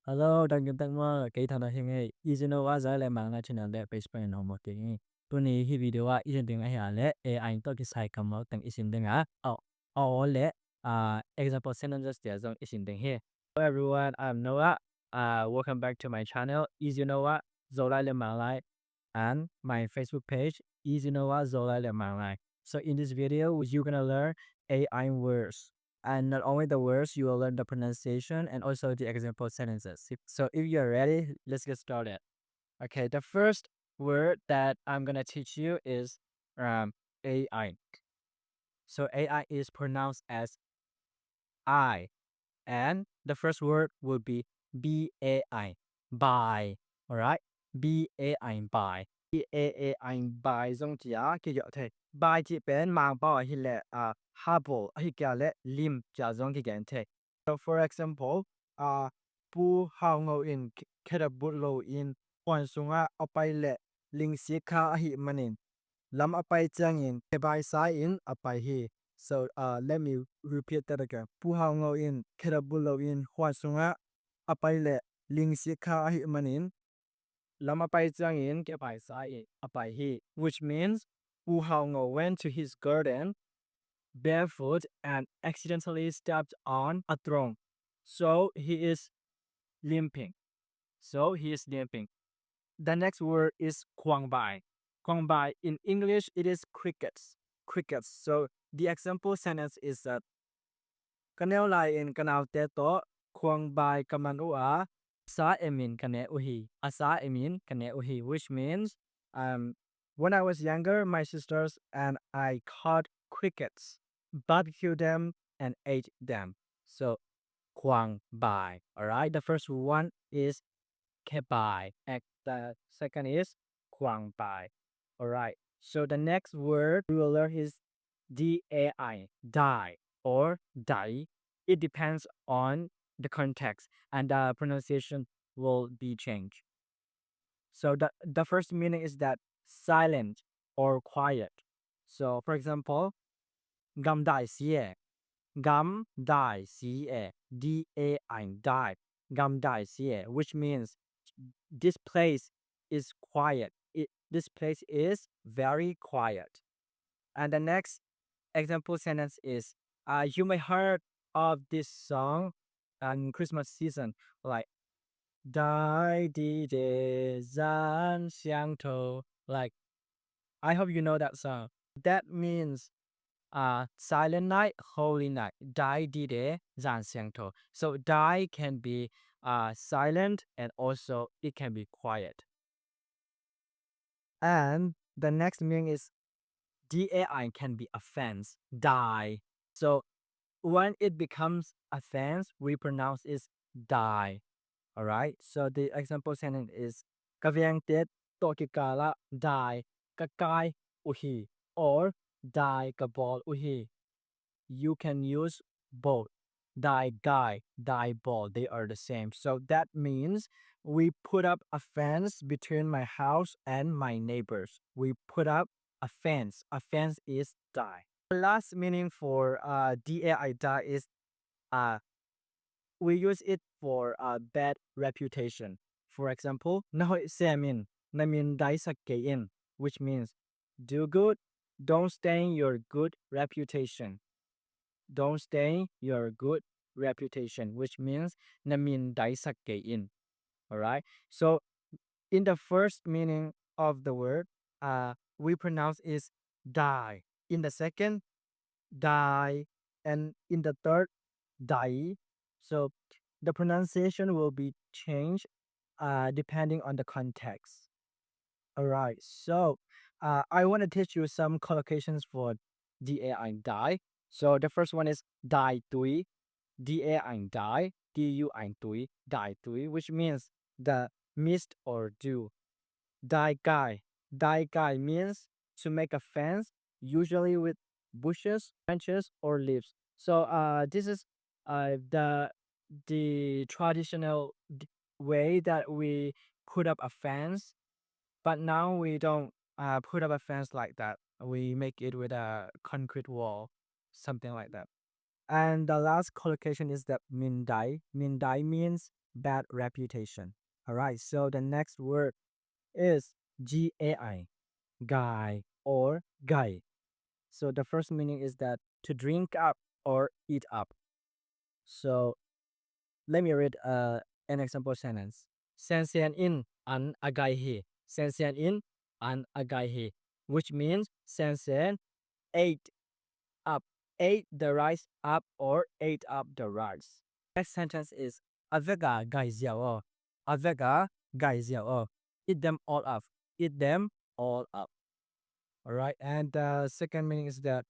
Hello, đang kiếm tăng mơ cái thằng nào hiện nay eznoah giải lại mạng lại trên nền đẹp base plan hồng một tiếng tuần này hi video à isin tiếng ai lẽ AI tôi cái sai cầm máu tăng isin tiếng à lẽ example sentences there zong isin tiếng here. Hello everyone, I'm Noah. Welcome back to my channel eznoah zolai le mạng lại and my Facebook page eznoah zolai le mạng lại. So in this video, you're gonna learn AI words. And not only the words, you will learn the pronunciation and also the example sentences. So if you're ready, let's get started. Okay, the first word that I'm gonna teach you is AI. So AI is pronounced as I, and the first word will be BAI, by. All right, BAI, by. BAI by 中字啊，叫做睇 by 字邊盲包係咧harbor 係叫咧 lim 就中嘅簡體。So for example, pu hao ngô in kada but lo in quan sunga apai le ling si kha hi manin lam apai chang in by sai in apai hi. So let me repeat that again. Pu hao ngô in kada but lo in quan sunga apai le ling si kha hi manin Lama pai chang in ke pai sai apai hi, which means Wu Hao Ngo went to his garden barefoot and accidentally stepped on a throne. So he is limping. The next word is Kwang Bai. Kwang Bai in English it is crickets. Crickets. So the example sentence is that Kanel lai in kanal te to Kwang Bai kaman ua Asa emin kane uhi. Asa emin kane uhi, which means when I was younger, my sisters and I caught crickets, barbecued them, and ate them. So Kwang Bai. Alright, the first one is Kebai. And the second is Kwang Bai. Alright. So the next word we will learn is DAI, die or dai. It depends on the context and the pronunciation will be changed. So the first meaning is that silent or quiet. So for example, gam dai xie, gam dai xie, DAI, die, gam dai xie, which means this place is quiet. This place is very quiet. And the next example sentence is you may heard of this song in Christmas season, like Dai Di De Zan Xiang To. Like I hope you know that song. That means silent night, holy night. Dai Di De Zan Xiang To. So Dai can be silent and also it can be quiet. And the next meaning is DAI can be offense, die. So when it becomes offense, we pronounce it die. Alright, so the example sentence is Kavyang tet tokikala die kakai uhi or die kabol uhi. You can use both. Die guy, die ball, they are the same. So that means we put up a fence between my house and my neighbors. We put up a fence. A fence is die. The last meaning for DAI die is we use it for a bad reputation. For example, nahoy semin namin dai sakkein, which means do good, don't stain your good reputation. Don't stain your good reputation, which means namin dai sakkein. All right. So in the first meaning of the word, we pronounce is die. In the second, die, and in the third, die. So the pronunciation will be changed depending on the context. All right. So I want to teach you some collocations for DAI die. So the first one is die tui, DAI die, DUI tui, die tui, which means the mist or dew. Die guy means to make a fence, usually with bushes, branches, or leaves. So this is the traditional way that we put up a fence, but now we don't put up a fence like that. We make it with a concrete wall, something like that. And the last collocation is that mindai. Mindai means bad reputation. All right. So the next word is gai, guy or guy. So the first meaning is that to drink up or eat up. So let me read an example sentence. Sen sen in an agai he. Sen sen in an agai he, which means sen sen ate up, ate the rice up or ate up the rice. Next sentence is avega gai xiao. Avega gai xiao. Eat them all up. Eat them all up. All right. And the second meaning is that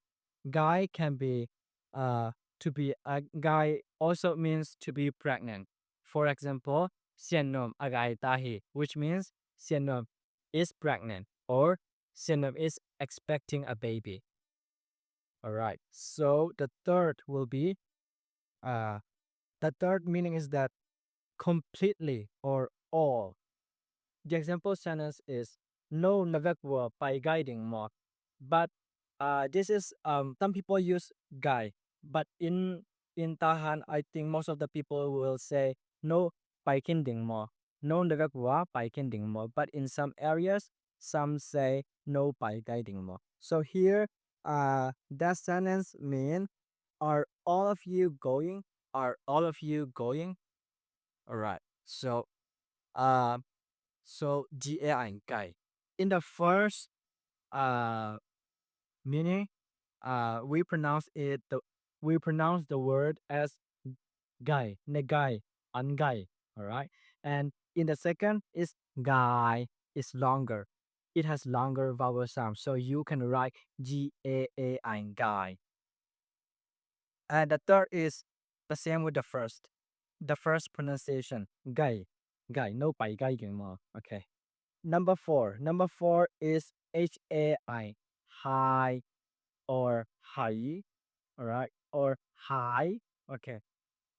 guy can be to be a guy also means to be pregnant. For example, Sienom agai tahi, which means Sienom is pregnant or Sienom is expecting a baby. All right. So the third will be the third meaning is that completely or all. The example sentence is no navekwa by guiding more. But this is some people use guy, but in Tahan I think most of the people will say no by kinding more. No navekwa by kinding more. But in some areas some say no by guiding more. So here that sentence mean are all of you going? Are all of you going? All right. Uh so GA and guy. In the first uh meaning, we pronounce we pronounce the word as guy, negai, ungai. All right. And in the second is guy is longer. It has longer vowel sound. So you can write GAA and guy. And the third is the same with the first. The first pronunciation, guy, guy, no pai guy more. Okay. Number four is HAI, high or high, all right, or high. Okay.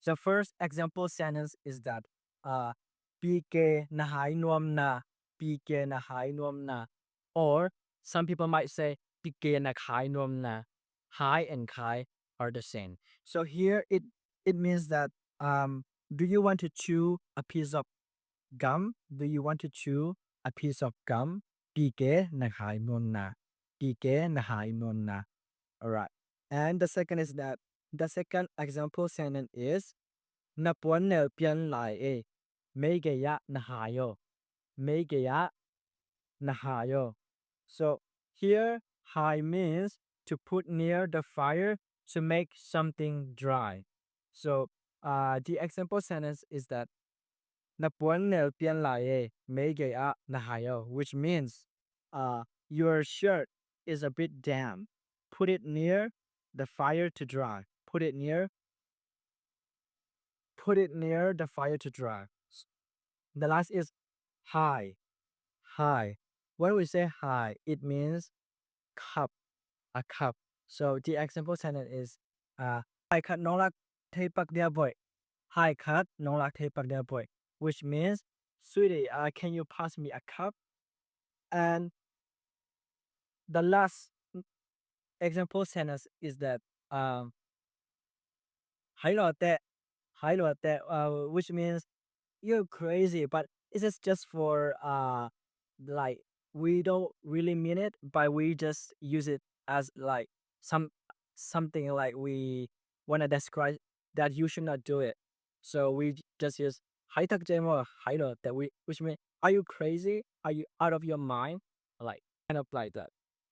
The first example sentence is that PK na high nuam na, PK na high nuam na, or some people might say PK na high nuam na. High and kai are the same. So here it means that do you want to chew a piece of gum? Do you want to chew a piece of gum? Pike na hai mon na. Pike na hai mon na. All right. And the second is that the second example sentence is na puan nel pian lai e. Mei ge ya na hayo. Mei ge ya na hayo. So here hai means to put near the fire to make something dry. So the example sentence is that na puan nel pian lai e mei ge a na hayo, which means your shirt is a bit damp. Put it near the fire to dry. Put it near the fire to dry. The last is high. High. When we say high, it means cup, a cup. So the example sentence is hai khat nong lak thei pak dia boy. Hai khat nong lak thei pak dia boy, which means sweetie, can you pass me a cup? And the last example sentence is that hai lo te, which means you're crazy, but this is just for like we don't really mean it, but we just use it as like something like we want to describe that you should not do it. So we just use hai tak jemo hai lo that we, which means are you crazy? Are you out of your mind? Like kind of like that.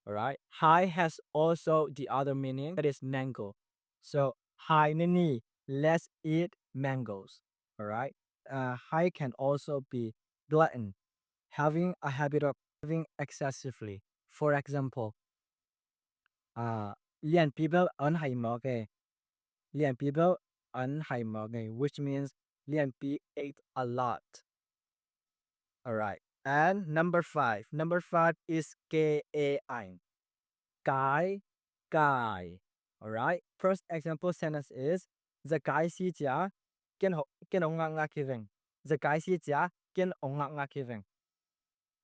All right. Hai has also the other meaning that is mango. So hai nini, let's eat mangoes. All right. High can also be glutton, having a habit of having excessively. For example, lian people on high morgue, lian people on high morgue, which means lian pi ate a lot. All right. And number five is kai, guy. All right. First example sentence is the guy si jia kian ong nga kiving. The guy si jia kian ong nga kiving.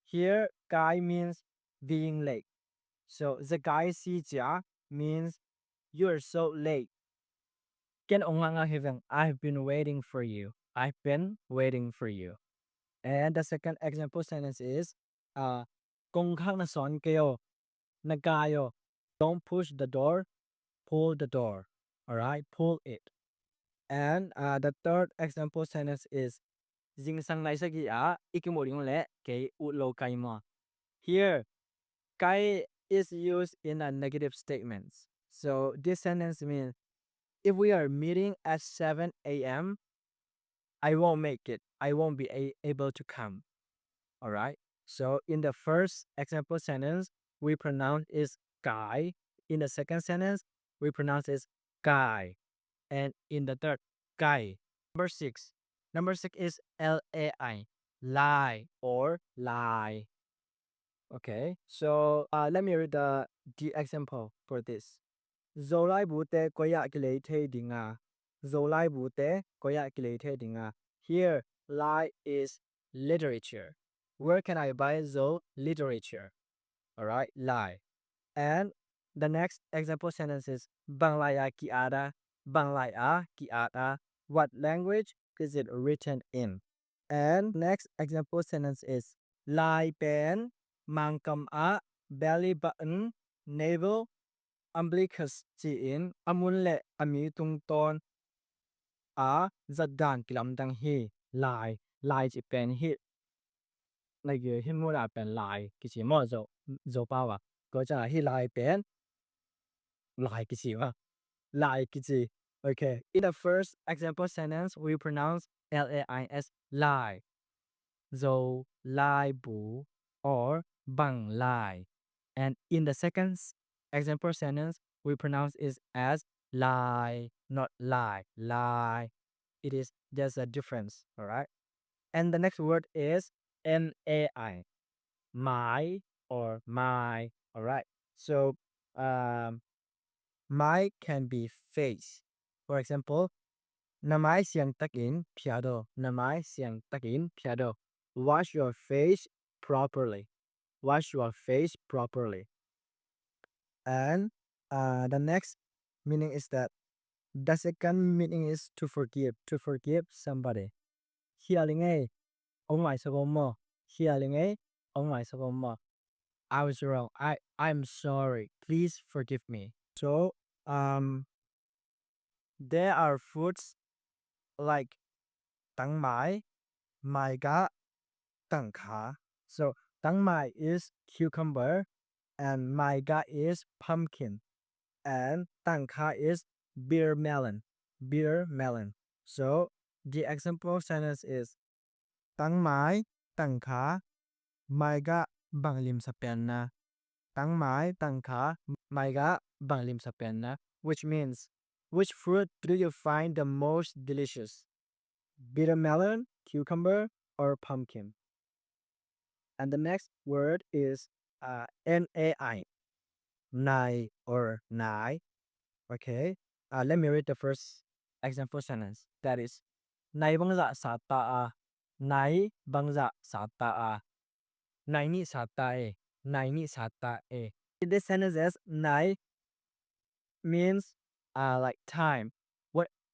Here, guy means being late. So the guy si jia means you're so late. Kian ong nga kiving. I've been waiting for you. I've been waiting for you. And the second example sentence is kung khang na son kayo, nagayo. Don't push the door, pull the door. All right, pull it. And the third example sentence is Jing sang lai sagi a ikimoring le ke ulo kai mo. Here, kai is used in a negative statements. So this sentence means if we are meeting at 7 a.m., I won't make it. I won't be able to come. All right. So in the first example sentence, we pronounce is guy. In the second sentence, we pronounce is guy. And in the third, guy. Number six. Number six is LAI, lie or lie. Okay. So let me read the example for this. Zolai bute koya kilate dinga. Zolai bute koya kilate dinga. Here, lie is literature. Where can I buy Zo literature? All right, lie. And the next example sentence is Banglaya ki ada, Banglaya ki ada. What language is it written in? And next example sentence is Lai pen, mangkam a, belly button, navel, umbilicus chỉ in, amun le ami tung ton a zadan kilam dang hi, lai chỉ pen hi, này cái hi mua là pen lai, cái gì mà Zopau à, có chả hi lai pen, lai cái gì mà, lai cái gì. Okay, in the first example sentence, we pronounce L-A-I as lie. Zo lai bu or bang lai. And in the second example sentence, we pronounce it as lie, not lie, lie. It is just a difference, all right? And the next word is MAI, my or my, all right? So my can be face. For example, namai siang takin piado, namai siang takin piado. Wash your face properly. Wash your face properly. And the next meaning is that the second meaning is to forgive somebody. Healing a ông ngoại sao mo. Healing a ông ngoại sao mo. I was wrong. I'm sorry. Please forgive me. So there are foods like tang mai, mai ga, tang ka. So tang mai is cucumber and mai ga is pumpkin and tang ka is beer melon. Beer melon. So the example sentence is tang mai, tang ka, mai ga bang lim sa pen na. Tang mai, tang ka, mai ga bang lim sa pen na. Which means, which fruit do you find the most delicious? Bitter melon, cucumber, or pumpkin? And the next word is NAI, nai or nai. Okay, let me read the first example sentence. That is, nai bang za sa ta a, nai bang za sa ta a, nai ni sa ta e, nai ni sa ta e. This sentence is nai means like time.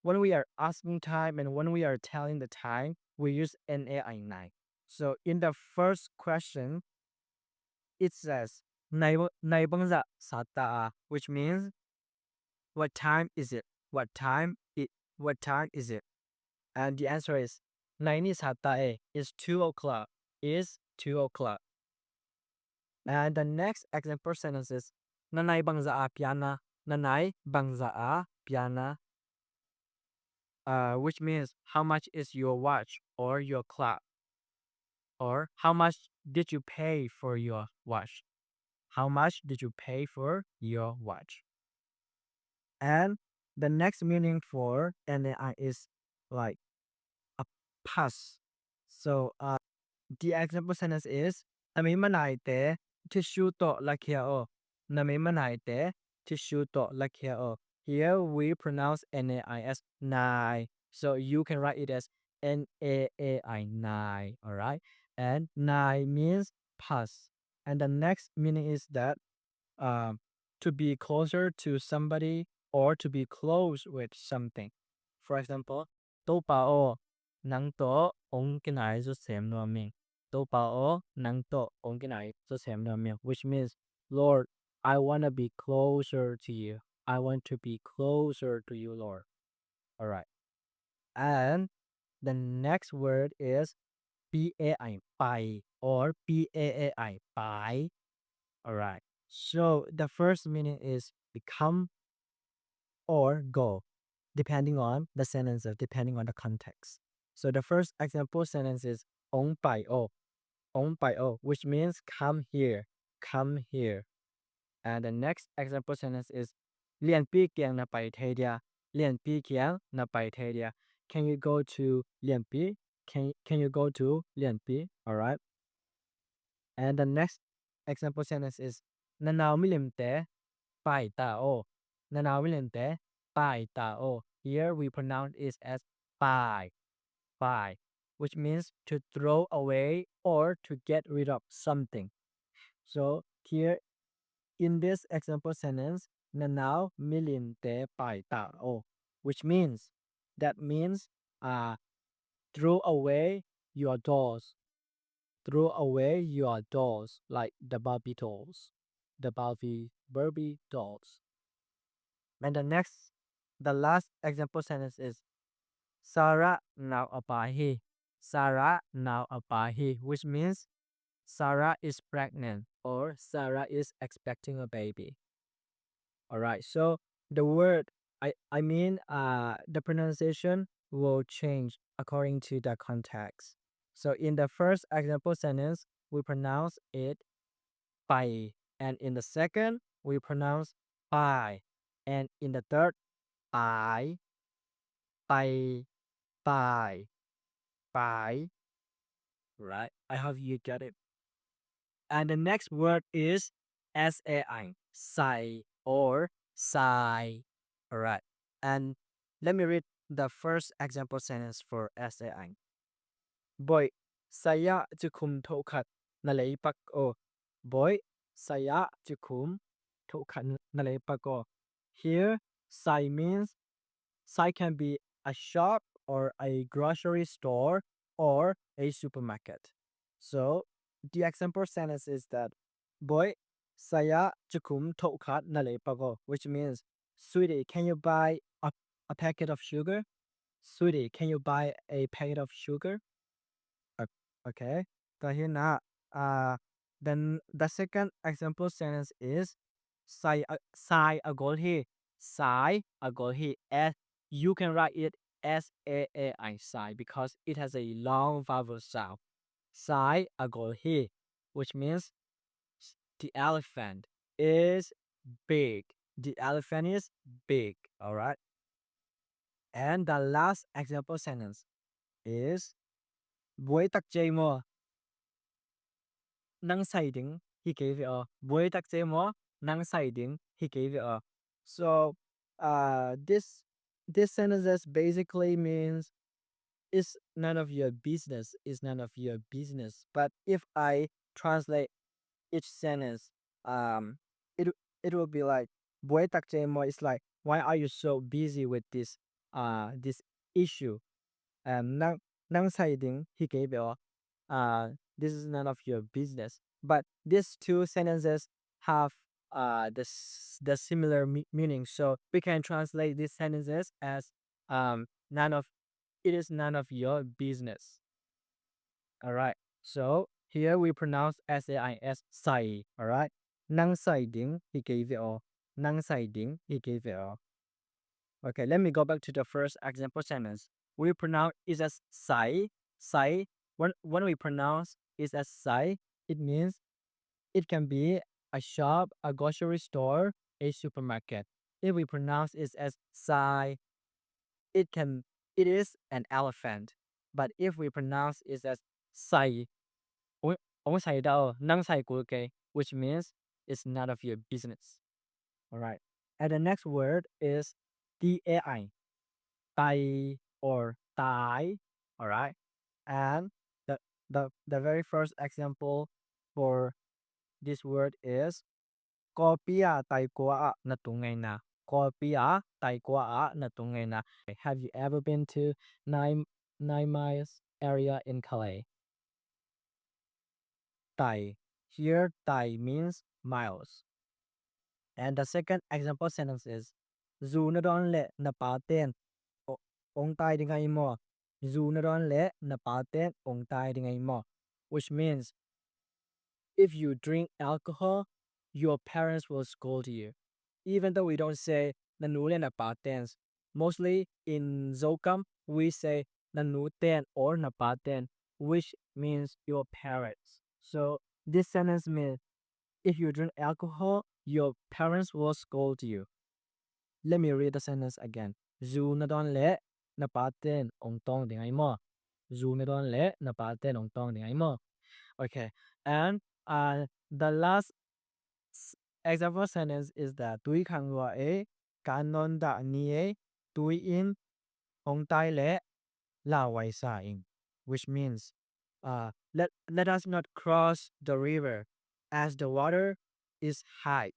When we are asking time and when we are telling the time, we use NAI nai. So in the first question, it says nai bang za sa ta a, which means what time is it? What time is it? And the answer is Naini Satae is 2 o'clock. Is 2 o'clock. And the next example sentence is Nanay bangza a piana. Nanay bangza a piana. Which means how much is your watch or your clock? Or how much did you pay for your watch? How much did you pay for your watch? And the next meaning for NAI is like a pass. So the example sentence is Nami manaite tissue to lakia. Nami manaite tissue to lakia. Here we pronounce NAI as nai. So you can write it as NAAI nai. Alright. And nai means pass. And the next meaning is that to be closer to somebody or to be close with something. For example, Zopau nang to ong kinai zo sem no ming. Zopau nang to ong kinai zo sem no ming. Which means, Lord, I want to be closer to you. I want to be closer to you, Lord. All right. And the next word is pai, pai, or paai, pai. All right. So the first meaning is become or go, depending on the sentences, depending on the context. So the first example sentence is ong pai o, which means come here, come here. And the next example sentence is Lian pi kiang na pai the dia, Lian pi kiang na pai the dia. Can you go to Lian pi? Can you go to Lian pi? All right. And the next example sentence is Nanao milim te pai tao. Nanao milim te pai tao. Here we pronounce it as pai, pai, which means to throw away or to get rid of something. So here in this example sentence, Nanao milim te pai tao, which means that means throw away your dolls. Throw away your dolls like the Barbie dolls. The Barbie dolls. And the last example sentence is Sarah now apahi. Sarah now apahi, which means Sarah is pregnant or Sarah is expecting a baby. All right. So the word the pronunciation will change according to the context. So in the first example sentence, we pronounce it pai, and in the second, we pronounce pai, and in the third, pai, pai, pai, pai. Right? I hope you get it. And the next word is sai, sai or sai. All right. And let me read the first example sentence for sai. Boy, saya cukum thokat nalaipak o. Boy, saya cukum thokat nalaipak o. Here, sai means sai can be a shop or a grocery store or a supermarket. So the example sentence is that boy, saya cukum thokat nalaipak o, which means sweetie, can you buy a packet of sugar? Sweetie, can you buy a packet of sugar? Okay. So here now, then the second example sentence is sai agolhi. Sai agolhi. As you can write it S-A-A-I, sai, because it has a long vowel sound. Sai agolhi, which means the elephant is big. The elephant is big. All right. And the last example sentence is Buổi tắc chơi mo nang sai ding he gave it a boy tak mo nang sai ding he gave it a. So this sentences basically means it's none of your business, is none of your business. But if I translate each sentence, it it will be like boy tak mo is like, why are you so busy with this issue? And nang sai ding he gave it a. This is none of your business. But these two sentences have the similar meaning. So we can translate these sentences as none of it is none of your business. All right. So here we pronounce sai as sai. All right. Nang sai ding he gave it all. Nang sai ding he gave it all. Okay, let me go back to the first example sentence. We pronounce it as sai. Sai. When we pronounce it as sai, it means it can be a shop, a grocery store, a supermarket. If we pronounce it as sai, it is an elephant. But if we pronounce it as sai, ông sai đâu, nang sai của cái, which means it's none of your business. All right. And the next word is tai, tai or tai. All right. And the very first example for this word is Kopia tai kwa na tungay na. Kopia tai kwa na tungay na. Have you ever been to Nai 9 miles area in Calais. Tai. Here, Tai means miles. And the second example sentence is Dù nó đón lệ na pa tên ông tai đi ngay mò. Dù nó đón lệ na pa tên ông tai đi ngay mò. Which means if you drink alcohol, your parents will scold you. Even though we don't say nanule na pa tên. Mostly in Zokam, we say nanu tên or na pa tên, which means your parents. So this sentence means if you drink alcohol, your parents will scold you. Let me read the sentence again. Dù nó đón lẽ na pa tên ông tong tiếng ấy mò. Dù nó đón lẽ na pa tên ông tong tiếng ấy mò. Okay. And the last example sentence is that tuy khang wa e kanon da ni e tuy in ông tai lẽ la wai sa in, which means let us not cross the river as the water is high.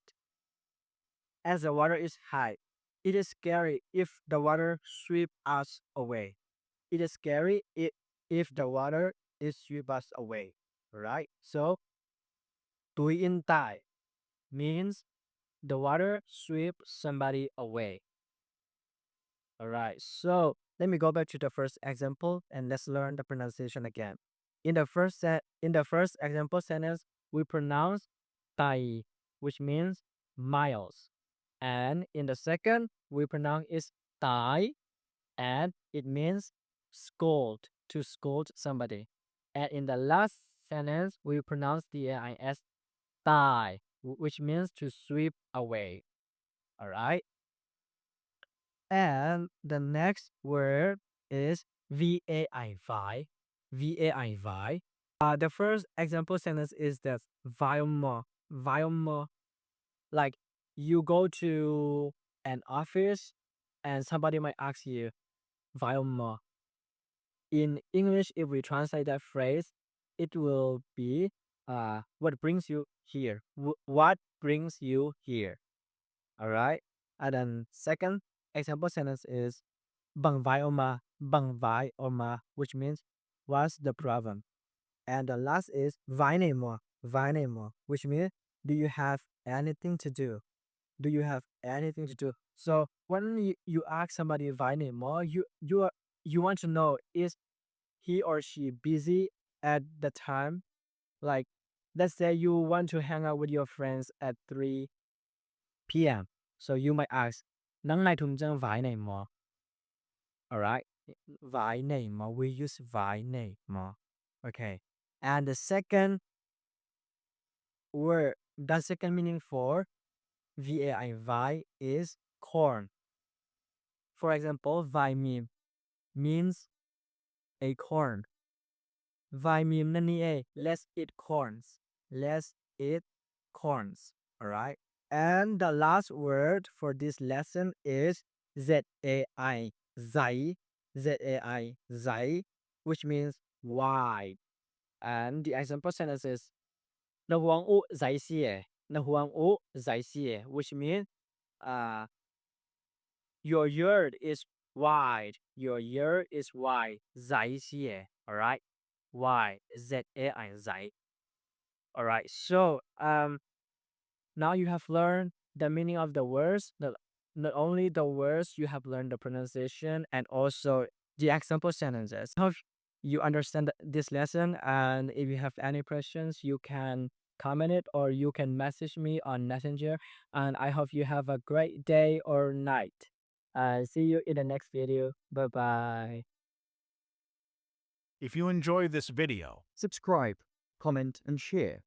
As the water is high, it is scary if the water sweep us away. It is scary if the water is sweep us away. Right? So, tui in tai means the water sweep somebody away. Alright, so let me go back to the first example and let's learn the pronunciation again. In the first example sentence, we pronounce tai, which means miles. And in the second, we pronounce is tai, and it means scold, to scold somebody. And in the last sentence, we pronounce the ai as tai, which means to sweep away. All right. And the next word is vai. Vai. The first example sentence is that violmo. Violmo. Like you go to an office and somebody might ask you, violmo. In English, if we translate that phrase, it will be what brings you here? What brings you here? All right. And then second example sentence is bằng vai oma, which means what's the problem? And the last is vai mo, which means do you have anything to do? Do you have anything to do? So when you ask somebody vai mo, you want to know is he or she busy at the time? Like let's say you want to hang out with your friends at 3 p.m. So you might ask, nắng này thùng chân vải này mà. Alright. Vải này mà. We use vải này mà. Okay. And the second word, the second meaning for vai is corn. For example, vai meme means a corn. Vai meme nani e. Let's eat corns. Let's eat corns. Alright. And the last word for this lesson is zai, zai, which means wide. And the example sentence is na huang u zai xie, na huang u zai xie, which means your yard is wide, your yard is wide, zai xie, all right? Wide, zai, zai. All right, so now you have learned the meaning of the words. Not only the words, you have learned the pronunciation and also the example sentences. I hope you understand this lesson. And if you have any questions, you can comment it or you can message me on Messenger. And I hope you have a great day or night. See you in the next video. Bye bye. If you enjoy this video, Subscribe, comment, and share.